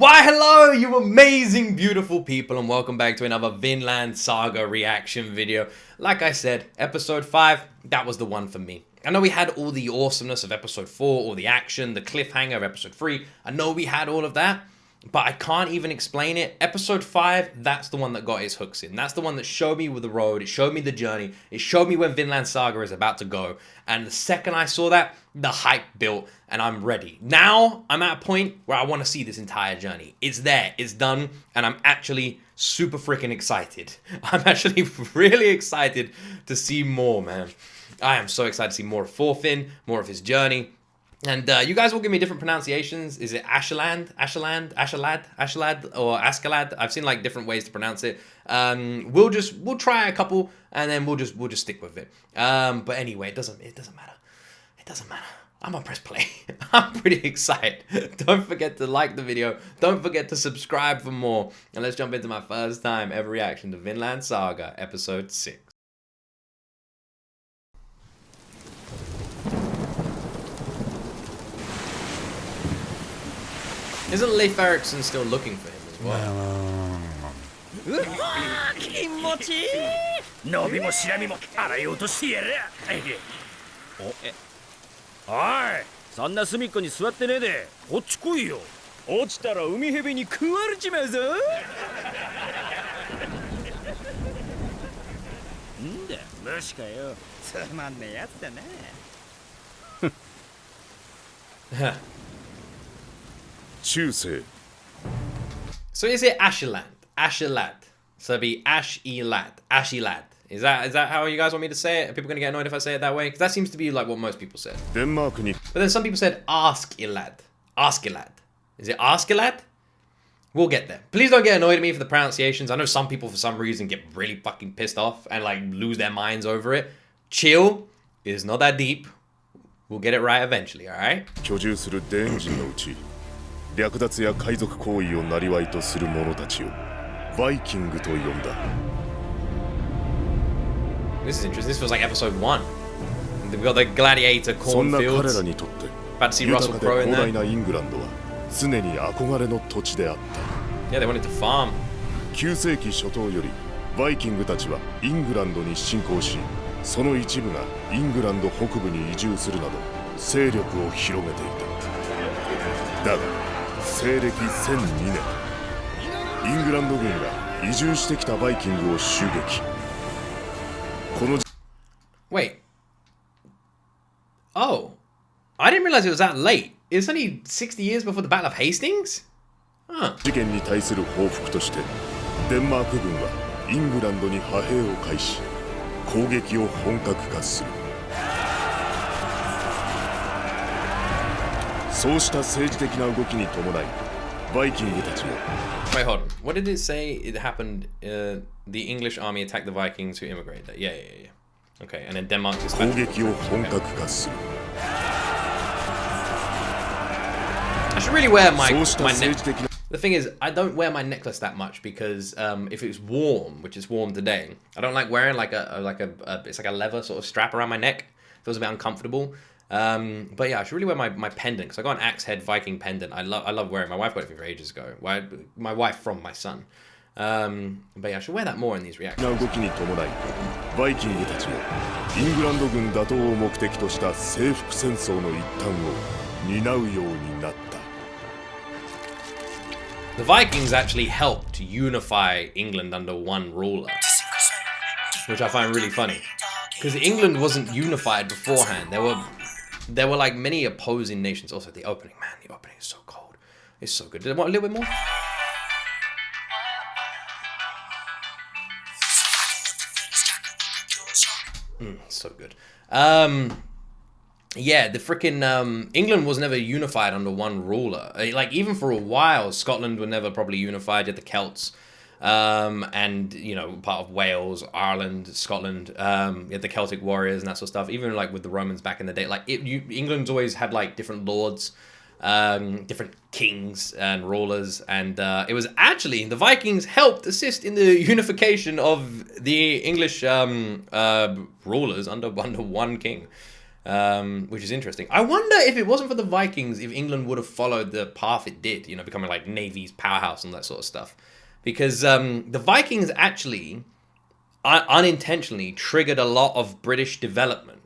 Why hello you amazing beautiful people, and welcome back to another Vinland Saga reaction video. Like I said, episode 5, that was the one for me. I know we had all the awesomeness of episode 4, all the action, the cliffhanger of episode 3. I know we had all of that, but I can't even explain it. Episode 5, that's the one that got its hooks in. That's the one that showed me the road, it showed me the journey, it showed me where Vinland Saga is about to go. And the second I saw that, the hype built and I'm ready. Now I'm at a point where I want to see this entire journey. It's there, it's done, and I'm actually super freaking excited. I'm actually really excited to see more, man. I am so excited to see more of Thorfinn, more of his journey. And you guys will give me different pronunciations. Is it Asheland, Ashelad, or Askelad? I've seen like different ways to pronounce it. We'll try a couple, and then we'll just stick with it. But anyway, it doesn't matter. It doesn't matter. I'm gonna press play. I'm pretty excited. Don't forget to like the video. Don't forget to subscribe for more. And let's jump into my first time ever reaction to Vinland Saga, episode 6. Isn't Leif Erikson still looking for him as well? So is it Asheland? Ashelad. So it'd be Ash-Elad. Ash-Elad. Is that how you guys want me to say it? Are people gonna get annoyed if I say it that way? Because that seems to be like what most people said. But then some people said Ask-Elad. Ask-Elad. Is it Ask-Elad? We'll get there. Please don't get annoyed at me for the pronunciations. I know some people for some reason get really fucking pissed off and like lose their minds over it. Chill. It's not that deep. We'll get it right eventually, alright? This is interesting. This feels like episode 1. We've got the gladiator cornfields. About to see Russell Crowe in there. Yeah, they wanted to farm. 9世紀初頭よりバイキングたちはイングランドに侵攻し、その一部がイングランド北部に移住するなど勢力を広げていた。だが西暦1002年、イングランド軍が移住してきたバイキングを襲撃。この Wait. Oh. I didn't realize it was that late. It's only 60 years before the Battle of Hastings? Huh. 事件に対する報復としてデンマーク軍はイングランドに派兵を開始、攻撃を本格化する。そうした政治的な動きに伴い、バイキングたちも Wait, hold on. What did it say? It happened, the English army attacked the Vikings who immigrated. Yeah. Okay, and then Denmark is 攻撃を本格化する。I should really wear my necklace. The thing is, I don't wear my necklace that much because if it's warm, which is warm today, I don't like wearing like it's like a leather sort of strap around my neck. It feels a bit uncomfortable. But yeah, I should really wear my pendant because I got an axe head Viking pendant. I love wearing. My wife got it for me for ages ago. My wife from my son. But yeah, I should wear that more in these reactions. 動きに伴い、バイキングたちもイングランド軍打倒を目的とした征服戦争の一端を担うようになった。The Vikings actually helped unify England under one ruler, which I find really funny, because England wasn't unified beforehand. There were like many opposing nations. Also, the opening, man, the opening is so cold. It's so good. Did I want a little bit more? So good. Yeah, the freaking England was never unified under one ruler. Like even for a while, Scotland were never properly unified. You had the Celts, and you know, part of Wales, Ireland, Scotland. You had the Celtic warriors and that sort of stuff. Even like with the Romans back in the day, like England's always had like different lords, different kings and rulers, and it was actually the Vikings helped assist in the unification of the English rulers under one king. which is interesting. I wonder if it wasn't for the Vikings, if England would have followed the path it did, you know, becoming like Navy's powerhouse and that sort of stuff. Because the Vikings actually unintentionally triggered a lot of British development,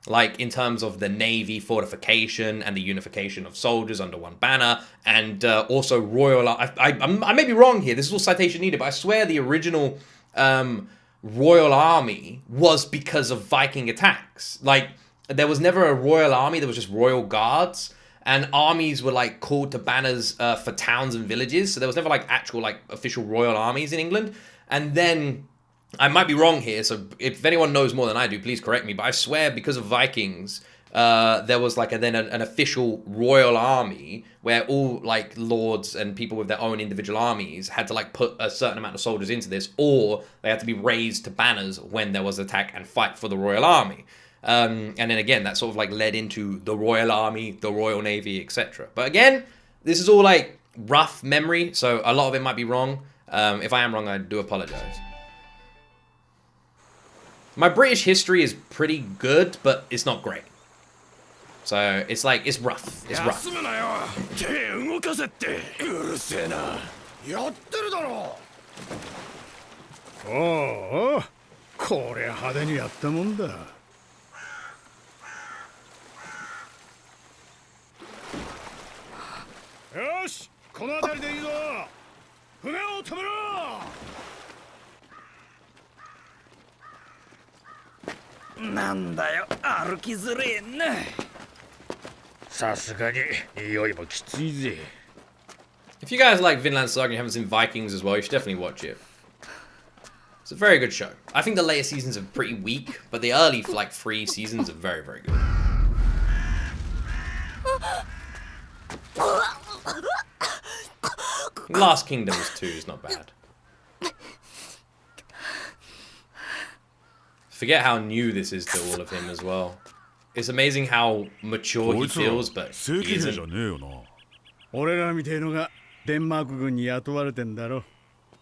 like in terms of the Navy fortification and the unification of soldiers under one banner, and also royal. I may be wrong here. This is all citation needed, but I swear the original royal army was because of Viking attacks. Like, there was never a royal army, there was just royal guards, and armies were like called to banners for towns and villages, so there was never like actual like official royal armies in England. And then, I might be wrong here, so if anyone knows more than I do, please correct me, but I swear because of Vikings, there was like an official royal army where all like lords and people with their own individual armies had to like put a certain amount of soldiers into this, or they had to be raised to banners when there was attack and fight for the royal army. And then again, that sort of like led into the Royal Army, the Royal Navy, etc. But again, this is all like rough memory, so a lot of it might be wrong. If I am wrong, I do apologize. My British history is pretty good, but it's not great. So it's like, it's rough. It's rough. Oh, こりゃ派手にやったもんだ。よし、この辺りでいいぞ。船を止めろ。なんだよ、歩きづれえな。さすがに匂いもきついぜ。If you guys like Vinland Saga and you haven't seen Vikings as well, you should definitely watch it. It's a very good show. I think the later seasons are pretty weak, but the early like 3 seasons are very, very good. Last Kingdoms 2 is not bad. Forget how new this is to all of him as well. It's amazing how mature he feels, but he isn't. 俺らみてえのがデンマーク軍に雇われてんだろ。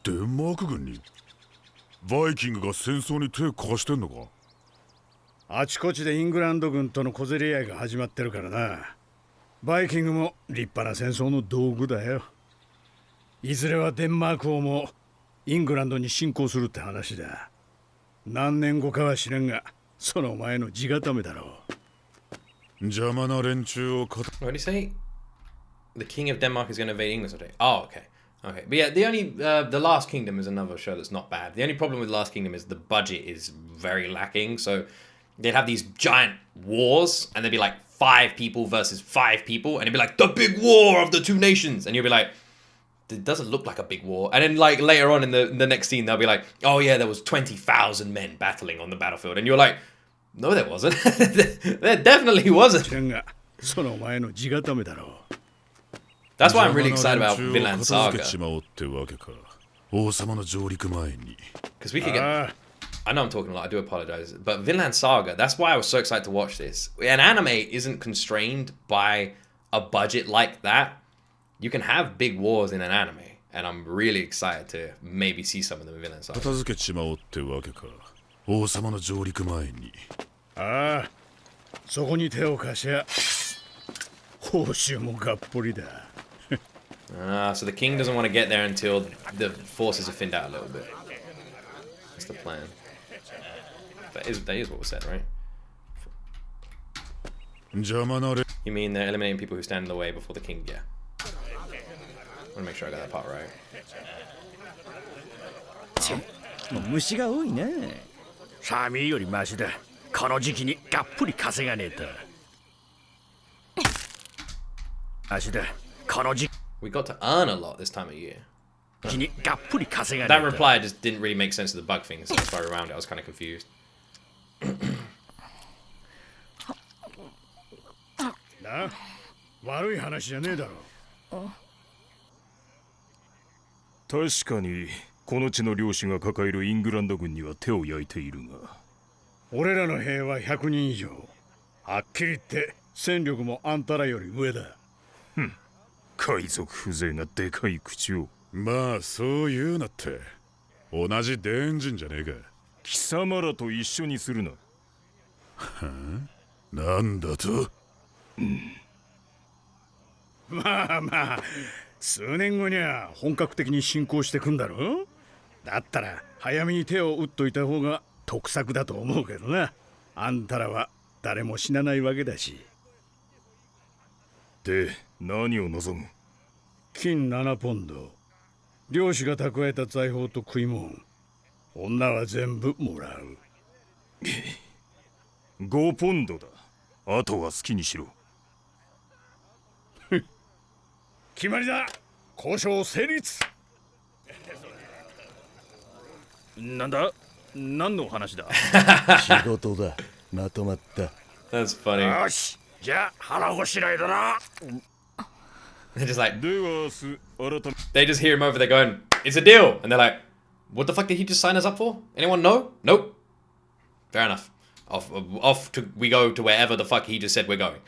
デンマーク軍にバイキングが戦争に手貸してんのか。あちこちでイングランド軍との小競り合いが始まってるからな。バイキングも立派な戦争の道具だよ。いずれはデンマーク王もイングランドに侵攻するって話だ。何年後かは知らんが、その前の地固めだろう。邪魔な連中を What did he say? The King of Denmark is going to invade England today. Oh, okay. Okay. But yeah, the Last Kingdom is another show that's not bad. The only problem with Last Kingdom is the budget is very lacking. So they'd have these giant wars, and there'd be like 5 people versus 5 people, and it'd be like the big war of the 2 nations, and you'll be like, it doesn't look like a big war. And then like later on in the next scene, they'll be like, oh yeah, there was 20,000 men battling on the battlefield, and you're like, no, there wasn't. There definitely wasn't. That's why I'm really excited about Vinland Saga. Because we could get... I know I'm talking a lot, I do apologize. But Vinland Saga, that's why I was so excited to watch this. An anime isn't constrained by a budget like that. You can have big wars in an anime. And I'm really excited to maybe see some of them in Vinland Saga. ああ、そこに手を貸しゃ報酬もがっぽりだ。So the king doesn't want to get there until the forces are thinned out a little bit. That's the plan. That is what was said, right? You mean they're eliminating people who stand in the way before the king? Yeah. I want to make sure I got that part right. 虫が多いね。サミーよりマシだ。この時期にがっぷり稼がねえと。足だ。この時期。We got to earn a lot this time of year. にがっぷり稼がねえ That と。reply just didn't really make sense to the bug thing, so that's why around it I was kind of confused. な、悪い話じゃねえだろ。確かにこの地の領主が抱えるイングランド軍には手を焼いているが、俺らの兵は100人以上。はっきり言って戦力もあんたらより上だ。海賊風情がでかい口を。まあそう言うなって。同じデンジンじゃねえか。貴様らと一緒にするな。はあ、なんだと？まあまあ、数年後には本格的に進行してくんだろ。だったら早めに手を打っといた方が得策だと思うけどな。あんたらは誰も死なないわけだし。で、何を望む？金7ポンド、漁師が蓄えた財宝と食い物、女は全部もらう。5ポンドだ。あとは好きにしろ。決まりだ。交渉成立。なんだ？何の話だ？仕事だ。まとまった。That's funny. よし、じゃあ腹ごしらえだな。They're just like, では明日改め they just hear him over there going, it's a deal. And they're like, what the fuck did he just sign us up for? Anyone know? Nope. Fair enough. We go to wherever the fuck he just said we're going.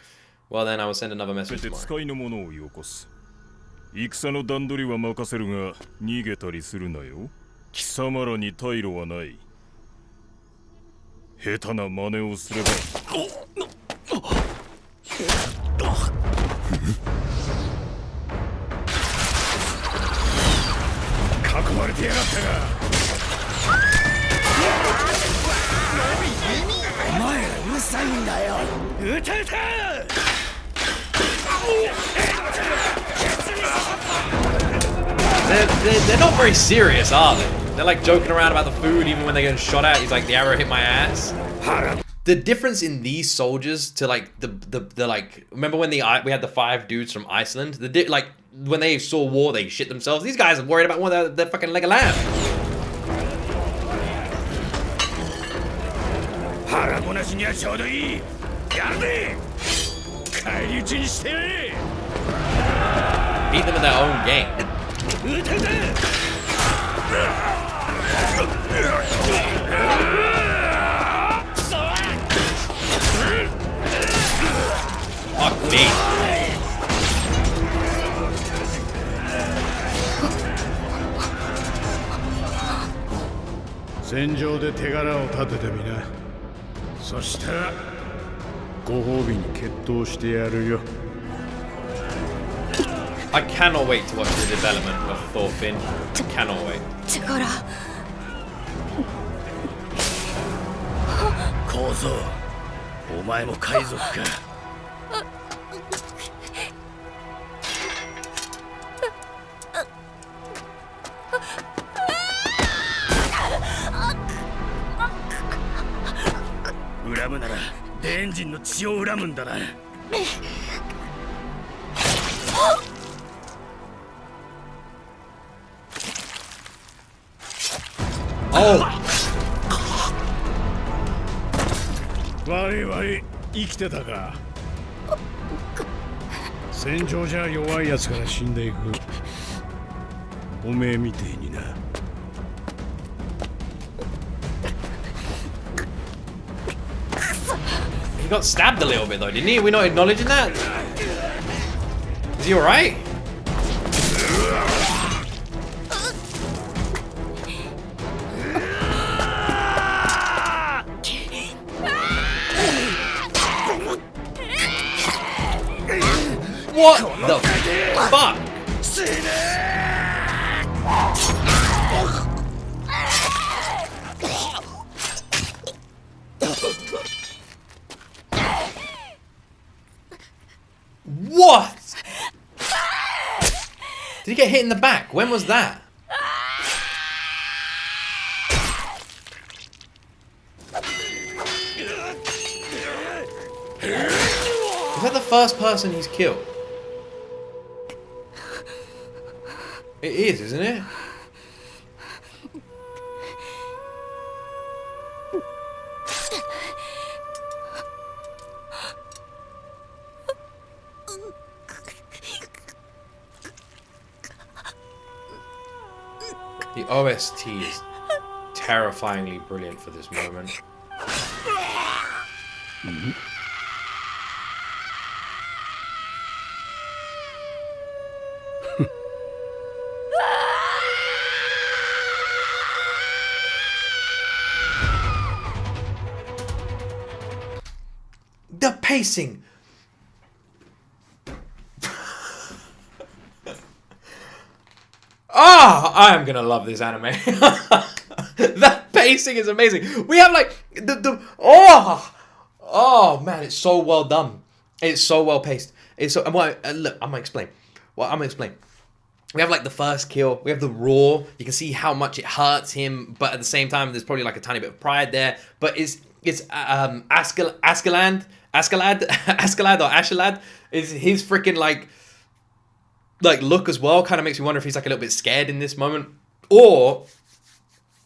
Well, then I will send another message て tomorrow. 使いの者をよこす。戦の段取りは任せるが逃げたりするなよ。貴様らに退路はない。下手な真似をすれば囲まれてやがったが。お前らうるさいんだよ。撃て撃て。They're not very serious, are they? They're like joking around about the food even when they're getting shot at. He's like, the arrow hit my ass. The difference in these soldiers to like the like, remember when we had the 5 dudes from Iceland? Like when they saw war, they shit themselves. These guys are worried about one of their fucking leg of lamb. 腹ごなしにはちょうどいい。やるぜ。返り討ちにしてやれ。 Beat them in their own game. 撃て撃て。Fuck me. 戦場で手柄を立ててみな。そしたらご褒美に決闘してやるよ。 I cannot wait to watch the development of Thorfinn. Cannot wait. 力。小僧、お前も海賊か。恨むならデンジンの血を恨むんだな。Oh! 悪い悪い、生きてたか。戦場じゃ弱いやつから死んでいく。おめえみてえにな。He got stabbed a little bit though, didn't he? Are we not acknowledging that? Is he alright? What the fuck? What? Did he get hit in the back? When was that? Is that the first person he's killed? It is, isn't it? The OST is terrifyingly brilliant for this moment. The pacing. Ah, I am gonna love this anime. That pacing is amazing. We have like oh man, it's so well done. It's so well paced. It's so look. I'm gonna explain. Well, I'm gonna explain. We have like the first kill. We have the roar. You can see how much it hurts him, but at the same time, there's probably like a tiny bit of pride there. But it's Askelad or Ashelad is his freaking like look as well. Kind of makes me wonder if he's like a little bit scared in this moment, or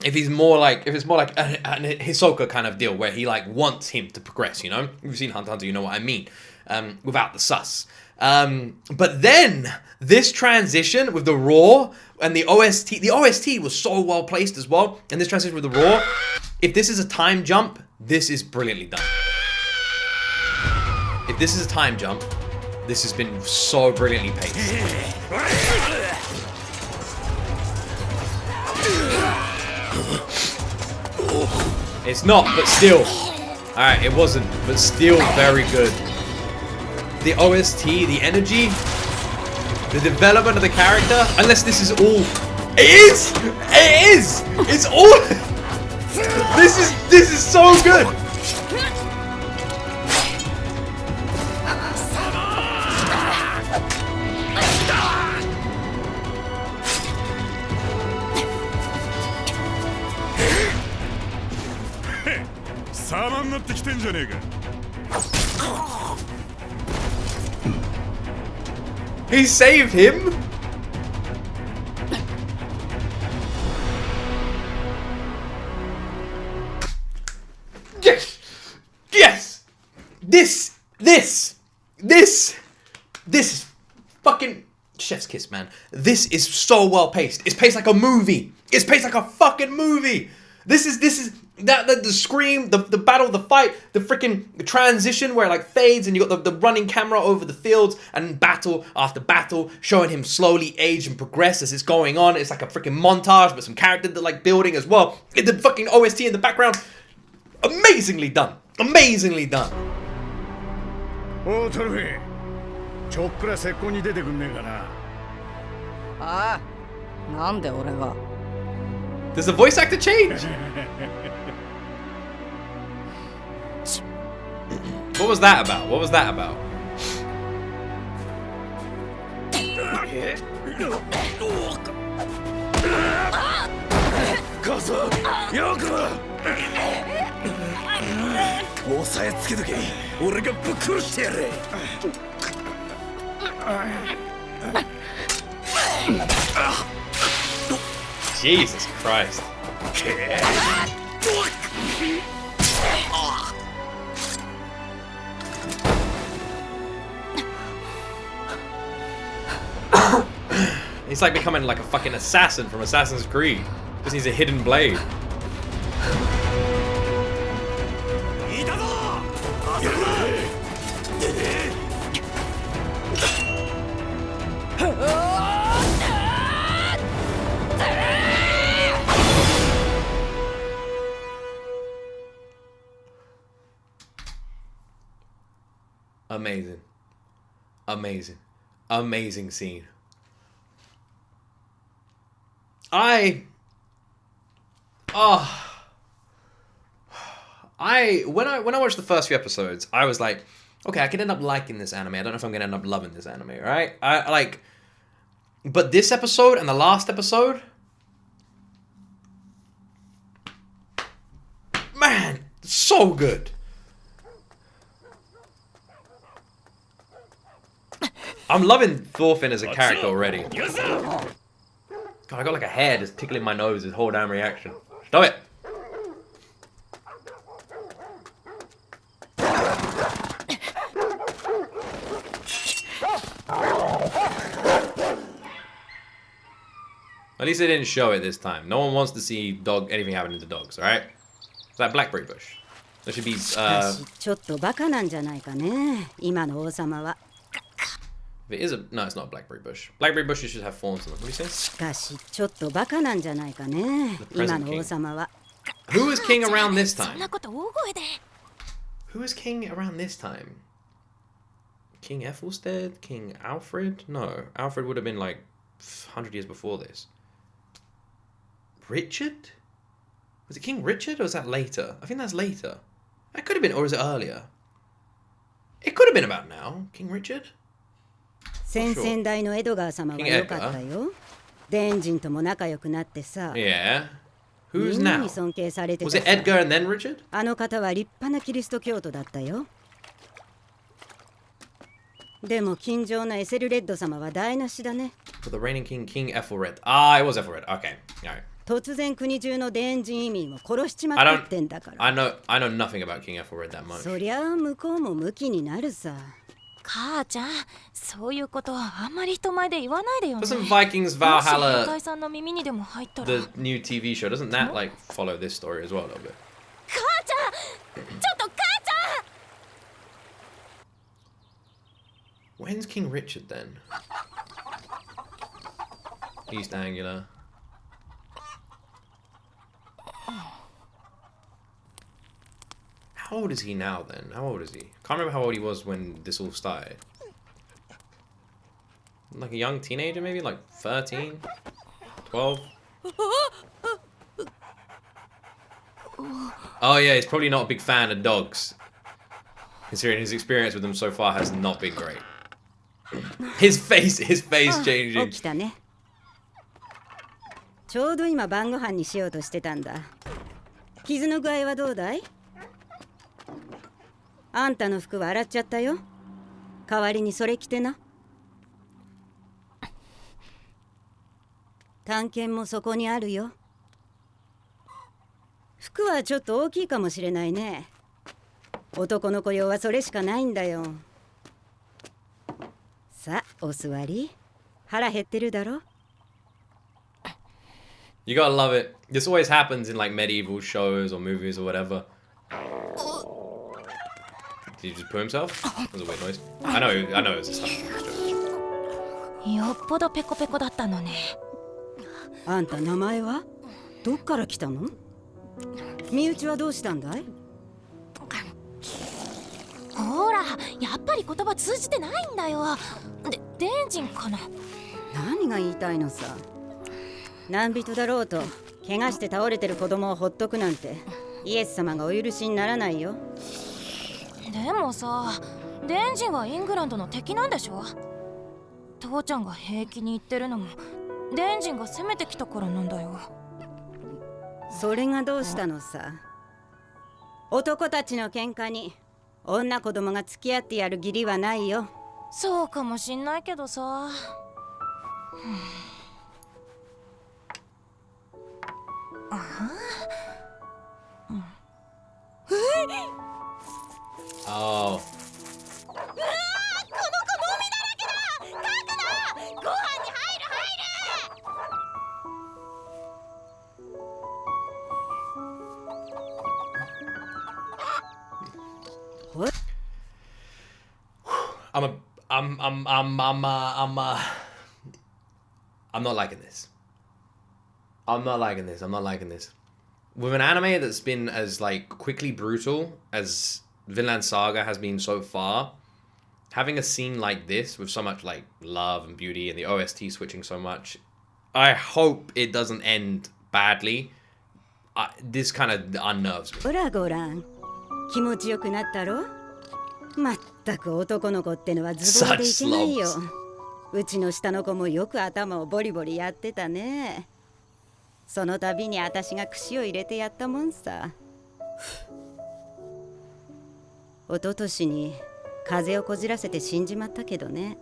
if it's more like a Hisoka kind of deal where he like wants him to progress. You know, if you've seen Hunter x Hunter, you know what I mean. Without the sus. But then this transition with the roar and the OST was so well placed as well. And this transition with the roar, if this is a time jump, this is brilliantly done. If this is a time jump, this has been so brilliantly paced. It's not, but still. Alright, it wasn't, but still very good. The OST, the energy, the development of the character, unless this is all... It is! It is! It's all... This is so good! He saved him? Yes! Yes! This is fucking chef's kiss, man. This is so well paced. It's paced like a movie. It's paced like a fucking movie. This is the scream, the battle, the fight, the freaking transition where it like fades and you got the running camera over the fields and battle after battle showing him slowly age and progress as it's going on. It's like a freaking montage but some character like building as well. The fucking OST in the background, amazingly done. Amazingly done. Oh, Torfi. ちょっくら石膏に出てくんねえかな。ああ、なんで俺が Does the voice actor change? What was that about? What was that about? Jesus Christ. He's like becoming like a fucking assassin from Assassin's Creed. Just needs a hidden blade. Amazing. Amazing. Amazing scene. When I watched the first few episodes, I was like, okay, I could end up liking this anime. I don't know if I'm gonna end up loving this anime, right? But this episode and the last episode, man, so good. I'm loving Thorfinn as a character already. God, I got like a hair just tickling my nose this whole damn reaction. Stop it. At least they didn't show it this time. No one wants to see anything happening to dogs, alright? It's like blackberry bush. There should be, ちょっとバカなんじゃないかね、今の王様は。 If it is no, it's not a blackberry bush. Blackberry bushes should have thorns in them. What do you say? しかしちょっとバカなんじゃないかね、今の王様は。 Who is king around this time? そんなこと大声で。 Who is king around this time? King Ethelstead? King Alfred? No, Alfred would have been like 100 years before this. Richard? Was it King Richard or was that later? I think that's later. That could have been, or is it earlier? It could have been about now. King Richard? 先々代のエドガー様は良かったよ。デンジンとも仲良くなってさ。Yeah. Who's みんな now? に尊敬されてた Was さ。 it Edgar and then Richard? あの方は立派なキリスト教徒だったよ。でも金城のエセルレッド様は台無しだね。For the reigning king, King Ethelred. Ah, it was Ethelred. Okay. Alright. 突然国中のデンジン移民を殺しちまったってんだから。I know nothing about King Ethelred that much. そりゃあ向こうもムキになるさ。母ちゃん、そういうことあんまり人前で言わないでよね。 Doesn't Vikings もし Valhalla, 向井さんの耳にでも入ったら。 the new TV show, doesn't that like follow this story as well a little bit? 母ちゃん、ちょっと母ちゃん。 When's King Richard then? East Anglia. How old is he now then? How old is he? Can't remember how old he was when this all started. Like a young teenager maybe? Like 13? 12? Oh yeah, he's probably not a big fan of dogs. Considering his experience with them so far has not been great. His face changing. 起きたね。ちょうど今晩ご飯にしようとしてたんだ。傷の具合はどうだい？あんたの服は洗っちゃったよ。代わりにそれ着てな。探検もそこにあるよ。服はちょっと大きいかもしれないね。男の子用はそれしかないんだよ。さあ、お座り。腹減ってるだろ。You gotta love it. This always happens in like medieval shows or movies or whatever. Did he just poo himself? That was a weird noise. I know it was a stuff. よっぽどペコペコだったのね。あんた名前は？どっから来たの？身内はどうしたんだい？ほら、やっぱり言葉通じてないんだよ。デンジンかな。何が言いたいのさ。何人だろうと怪我して倒れてる子供をほっとくなんてイエス様がお許しにならないよ。でもさ、デンジンはイングランドの敵なんでしょ。父ちゃんが平気に言ってるのもデンジンが攻めてきたからなんだよ。それがどうしたのさ。男たちの喧嘩に女子供が付き合ってやる義理はないよ。そうかもしんないけどさ。Oh. ご飯に入る。 I'm not liking this. I'm not liking this. I'm not liking this. With an anime that's been as like quickly brutal as Vinland Saga has been so far, having a scene like this with so much like love and beauty and the OST switching so much, I hope it doesn't end badly. This kind of unnerves me. ほらごらん、気持ちよくなったろ。まったく男の子ってのはズボンでいけないよ。うちの下の子もよく頭をボリボリやってたね。その度に私が串を入れてやったもんさ。一昨年に風邪をこじらせて死んじまったけどね。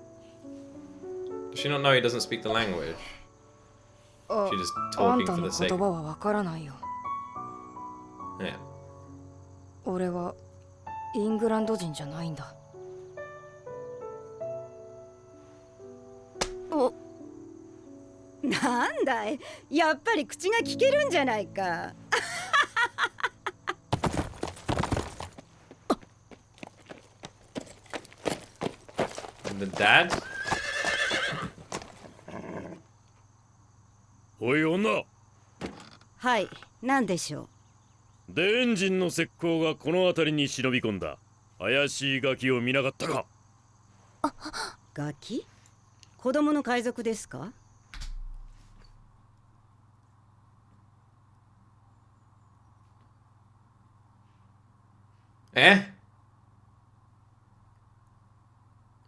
Does she not know he doesn't speak the language? She's just talking for the sake. 言葉はわからないよ。Yeah. 俺はイングランド人じゃないんだ。お、なんだい、やっぱり口が聞けるんじゃないか。The dad? おい女、はい、なんでしょう。デンジンの石膏がこの辺りに忍び込んだ。怪しいガキを見なかったか。ガキ？子供の海賊ですか？Eh?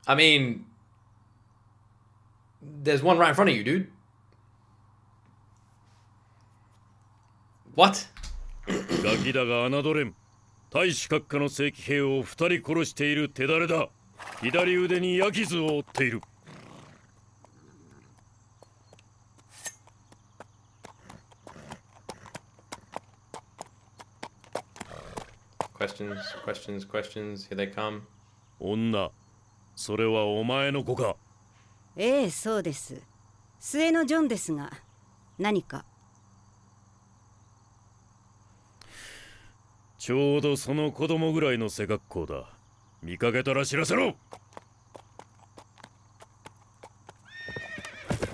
I mean, there's one right in front of you, dude. What? ガキだが侮れん。大使閣下の正規兵を2人殺している手だれだ。左腕に矢傷を負っている。Questions, questions, questions. Here they come. 女、それはお前の子か。ええ、そうです。末のジョンですが、何か？ちょうどその子供ぐらいの背格好だ。見かけたら知らせろ。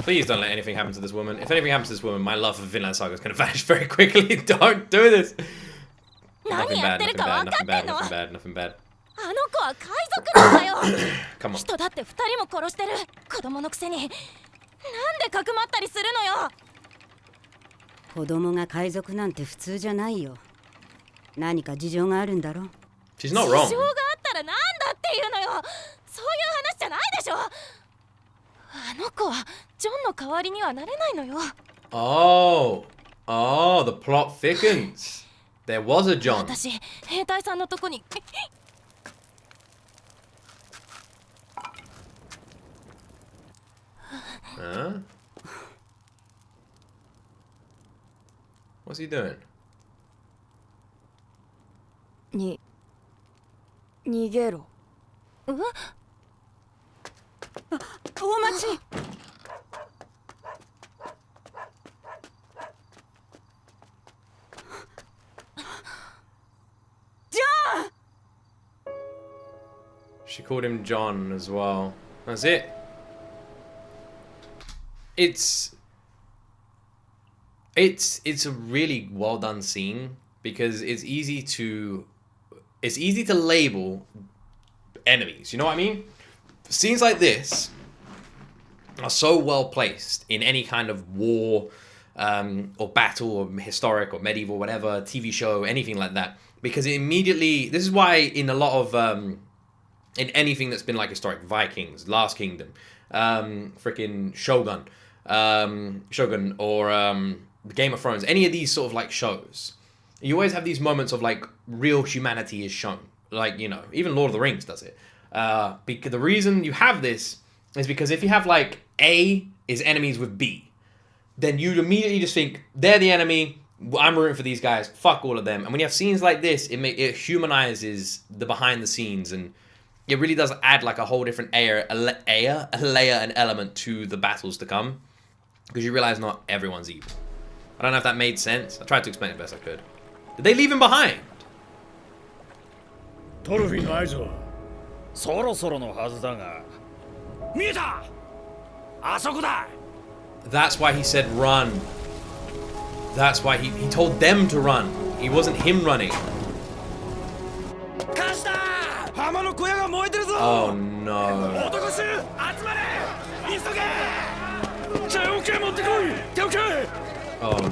Please don't let anything happen to this woman. If anything happens to this woman, my love for Vinland Saga is going to vanish very quickly. Don't do this. Nothing bad, nothing bad, nothing bad, nothing bad, nothing bad. あの子は海賊なんだよ。 Come on. 人だって2人も殺してる。子供のくせになんでかくまったりするのよ。子供が海賊なんて普通じゃないよ。何か事情があるんだろ。She's not 事 wrong. 情があったらなんだっていうのよ。そういう話じゃないでしょ。あの子はジョンの代わりにはなれないのよ。 Oh. Oh, the plot thickens. There was a John. 私、兵隊さんのとこに Huh? What's he doing? 逃げろ。お待ち。She called him John as well. That's it. It's a really well done scene because it's easy to label enemies. You know what I mean? Scenes like this are so well placed in any kind of war or battle or historic or medieval, whatever, TV show, anything like that. Because it immediately, this is why in a lot of, in anything that's been like historic, Vikings, Last Kingdom, freaking Shogun, or Game of Thrones, any of these sort of like shows, you always have these moments of like real humanity is shown. Like, you know, even Lord of the Rings does it. Because the reason you have this is because if you have like A is enemies with B, then you immediately just think they're the enemy. I'm rooting for these guys. Fuck all of them. And when you have scenes like this, it humanizes the behind the scenes, and it really does add like a whole different layer and element to the battles to come, because you realize not everyone's evil. I don't know if that made sense. I tried to explain it best I could. Did they leave him behind? トロフィーの合図はそろそろのはずだが。見えた。あそこだ。 That's why he said run. That's why he told them to run. He wasn't him running. 貸した。浜の小屋が燃えてるぞ。 Oh no. 男衆集まれ。急げ。手桶持ってこい。手桶。 Oh no.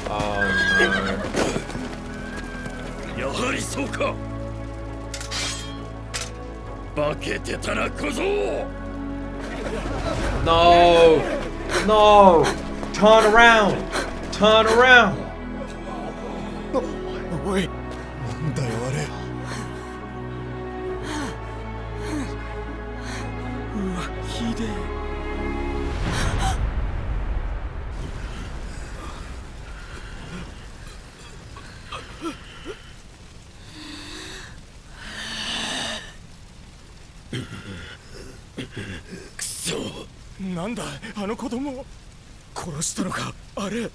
Oh no. やはりそうか。化けてたな小僧。 No. No. Turn around. Turn around. おい、なんだよあれ。うわ、ひでえ。くそ。なんだあの子供。殺したのかあれ。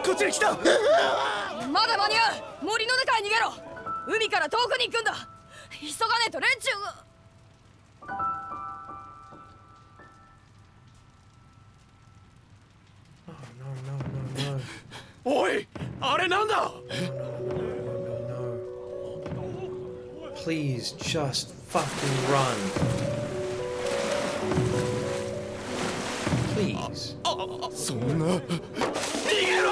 こっちに来た。まだ間に合う。森の中へ逃げろ。海から遠くに行くんだ。急がねえと連中が。おい、あれなんだ。 Please just fucking run. Please. そんな。逃げろ。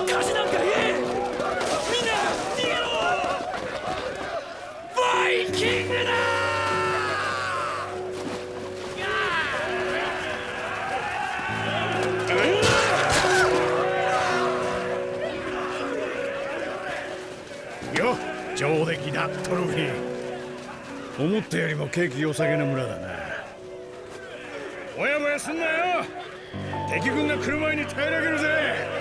火事なんか言え。みんな逃げろ。バイキングだ。よ、上出来だトロフィー。思ったよりも景気良さげな村だな。ぼやぼやすんなよ。敵軍が来る前に平らげるぜ。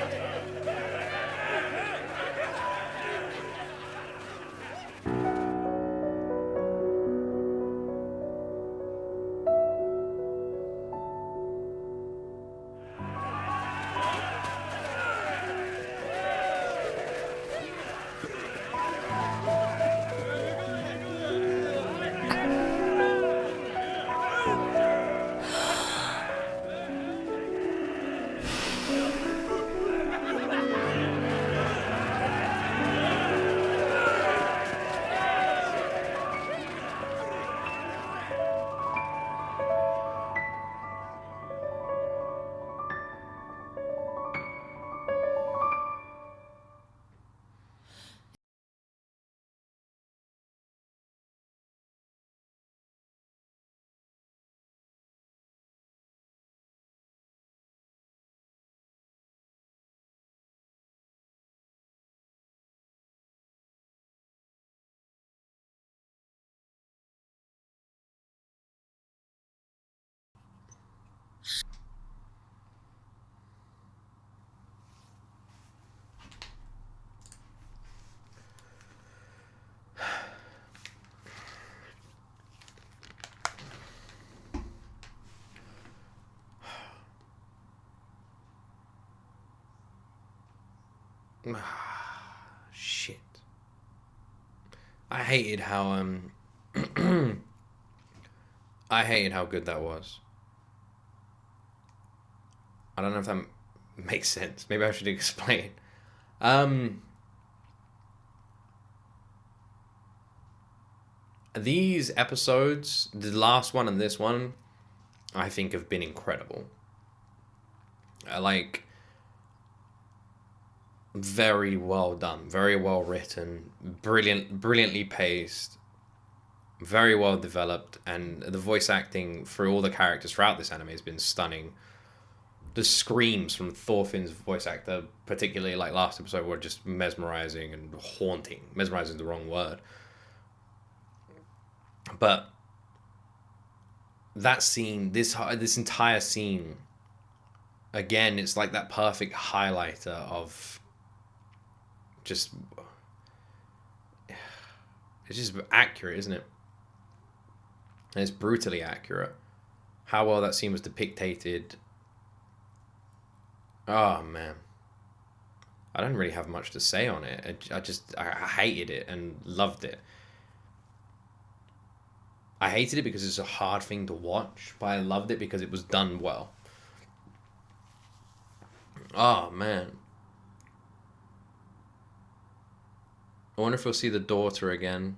Shit. I hated how I hated how good that was. I don't know if that makes sense. Maybe I should explain. These episodes, the last one and this one, I think have been incredible. Like, very well done, very well written, brilliantly paced, very well developed, and the voice acting for all the characters throughout this anime has been stunning. The screams from Thorfinn's voice actor, particularly like last episode, were just mesmerizing and haunting. Mesmerizing is the wrong word. But that scene, this entire scene, again, it's like that perfect highlighter of just, it's just accurate, isn't it? And it's brutally accurate. How well that scene was depicted. Oh man, I don't really have much to say on it. I hated it and loved it. I hated it because it's a hard thing to watch, but I loved it because it was done well. Oh man. I wonder if we'll see the daughter again.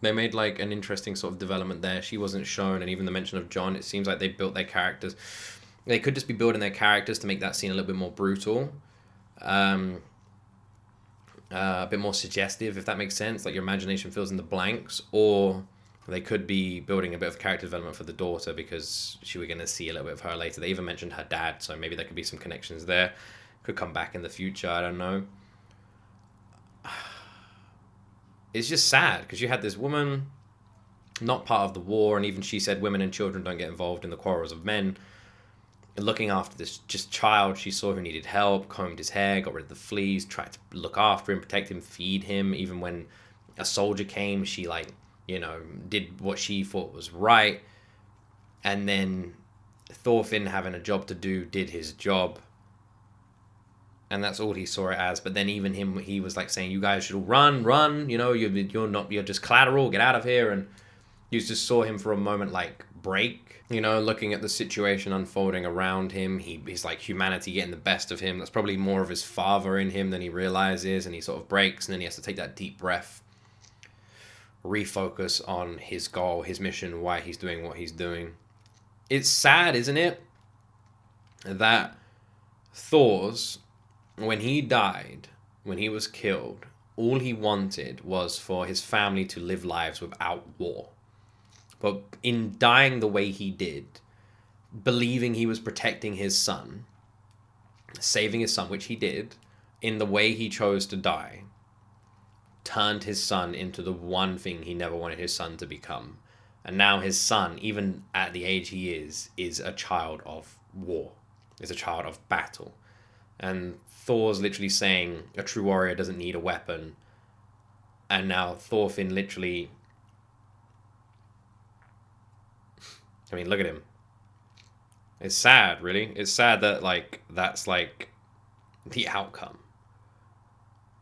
They made like an interesting sort of development there. She wasn't shown, and even the mention of John, it seems like they built their characters. They could just be building their characters to make that scene a little bit more brutal. A bit more suggestive, if that makes sense. Like your imagination fills in the blanks. Or they could be building a bit of character development for the daughter because we're going to see a little bit of her later. They even mentioned her dad, so maybe there could be some connections there. Could come back in the future, I don't know. It's just sad because you had this woman not part of the war, and even she said women and children don't get involved in the quarrels of men. Looking after this just child she saw who needed help, combed his hair, got rid of the fleas, tried to look after him, protect him, feed him. Even when a soldier came, she did what she thought was right. And then Thorfinn, having a job to do, did his job. And that's all he saw it as. But then even him, he was like saying, you guys should all run, you know, you're just collateral, get out of here. And you just saw him for a moment like break, you know, looking at the situation unfolding around him. He's like humanity getting the best of him. That's probably more of his father in him than he realizes. And he sort of breaks, and then he has to take that deep breath, refocus on his goal, his mission, why he's doing what he's doing. It's sad, isn't it? That Thor's, when he died, when he was killed, all he wanted was for his family to live lives without war. But in dying the way he did, believing he was protecting his son, saving his son, which he did, in the way he chose to die, turned his son into the one thing he never wanted his son to become. And now his son, even at the age he is a child of war, is a child of battle. And Thor's literally saying a true warrior doesn't need a weapon. And now Thorfinn literally... I mean, look at him. It's sad, really. It's sad that, like, that's, like, the outcome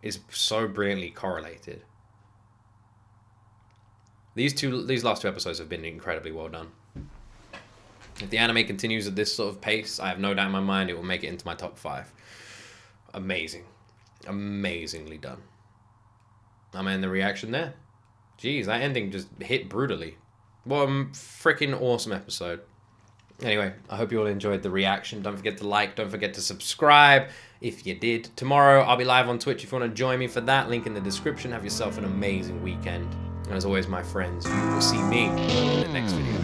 is so brilliantly correlated. These last two episodes have been incredibly well done. If the anime continues at this sort of pace, I have no doubt in my mind it will make it into my top 5. Amazing. Amazingly done. I'm in the reaction there. Jeez, that ending just hit brutally. What a freaking awesome episode. Anyway, I hope you all enjoyed the reaction. Don't forget to like, don't forget to subscribe if you did. Tomorrow, I'll be live on Twitch if you want to join me for that. Link in the description. Have yourself an amazing weekend. And as always, my friends, you will see me in the next video.